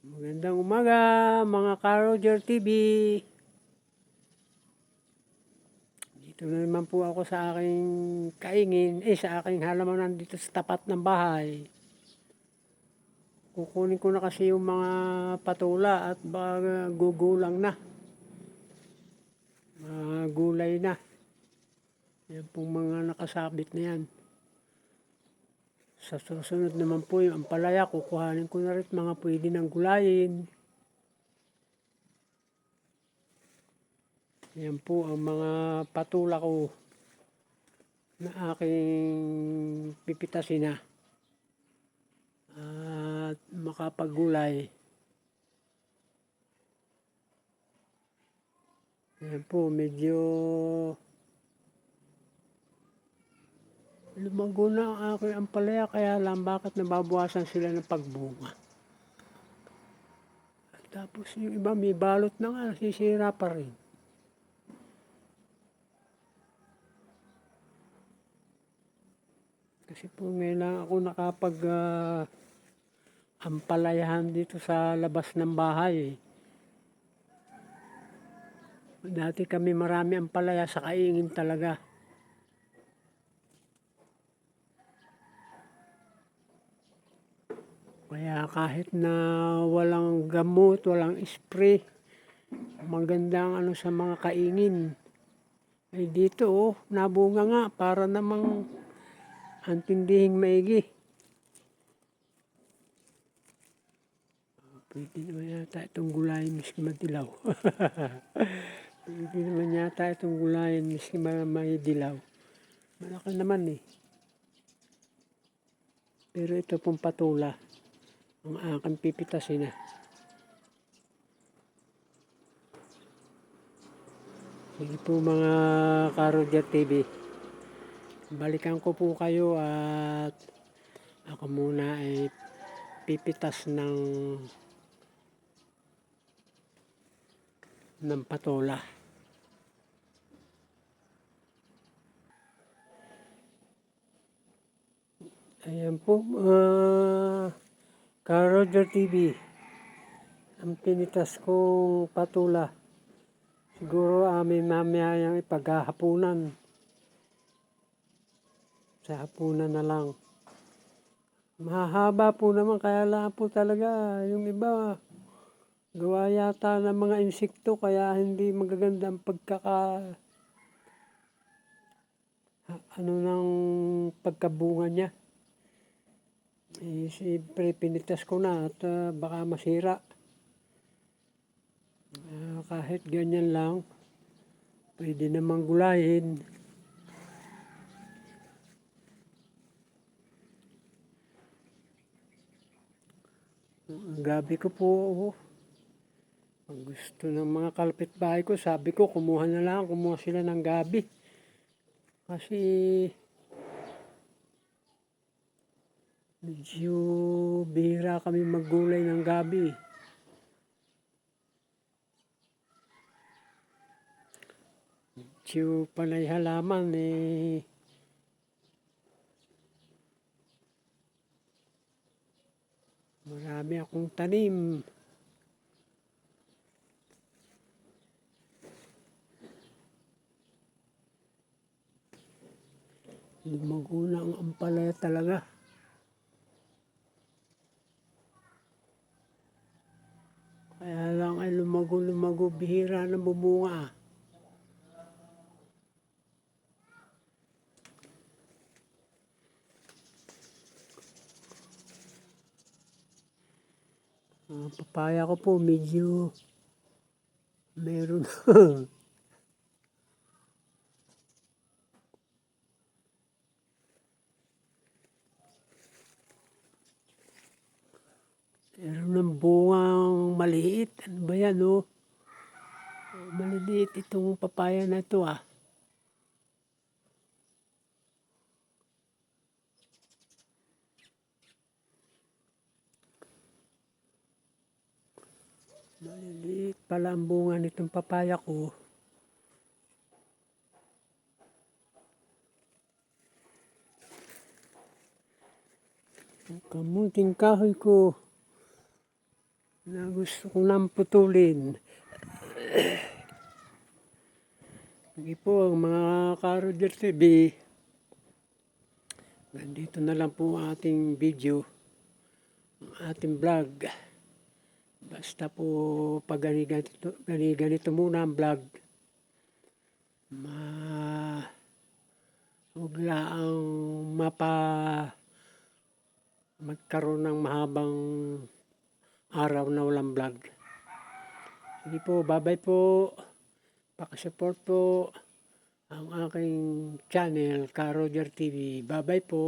Magandang umaga mga Ka-Roger TV. Dito na naman po ako sa aking sa aking halamanan dito sa tapat ng bahay. Kukunin ko na kasi yung mga patula at baka gugulang na. Mga gulay na. Yan pong mga nakasabit na yan. Sa susunod naman po yung ampalaya, kukuhanin ko na rin mga pwede ng gulayin. Yan po ang mga patula ko na aking pipitasin na at makapagulay. Yan po, medyo lumago na ang aking ampalaya, kaya lang bakit nababawasan sila ng pagbunga. At tapos yung iba may balot na nga, nasisira pa rin. Kasi po ngayon lang ako ampalayahan dito sa labas ng bahay. Dati kami marami ampalaya sa kaingin talaga. Kaya kahit na walang gamot, walang spray, magandang sa mga kaingin. Ay dito nabunga nga para namang antindihing maigi. Pwede naman yata itong gulayin miski madilaw. Pwede naman yata itong gulayin miski may dilaw. Malaki naman eh. Pero ito pong patula ang aking pipitasin na. Sige po mga Ka-Roger TV. Balikan ko po kayo at ako muna ay pipitas ng patola. Ayan po, Ka-Roger TV. Ang pinitas kong patula. Siguro amin mamaya yung ipaghahapunan. Sa hapunan na lang. Mahaba po naman, kaya lang po talaga yung iba gawa yata ng mga insekto, kaya hindi magaganda ang ng pagkabunga niya. Siyempre pinitas ko na at baka masira. Kahit ganyan lang, pwede namang gulayin. Ang gabi ko po, ang gusto ng mga kapitbahay ko, sabi ko kumuha sila ng gabi. Kasi medyo bihira kami maggulay ng gabi. Medyo panay halaman eh. Marami akong tanim. Lumago na ang ampalaya talaga. Kaya lang ay lumago, bihira na bumunga. Papaya ko po medyo meron. Meron ng bungang maliit. Ano ba yan maliliit itong papaya na ito Maliliit pala ang bunga nitong papaya ko. Ang kamuting kahoy ko na gusto ko nang putulin. Sige po mga ka-Roger TV, nandito na lang po ang ating video, ang ating vlog. Basta po pag ganito muna ang vlog, huwag lang magkaroon ng mahabang araw na walang vlog. Sige po, bye-bye po. Pakisupport po ang aking channel, ka-Roger TV. Bye-bye po.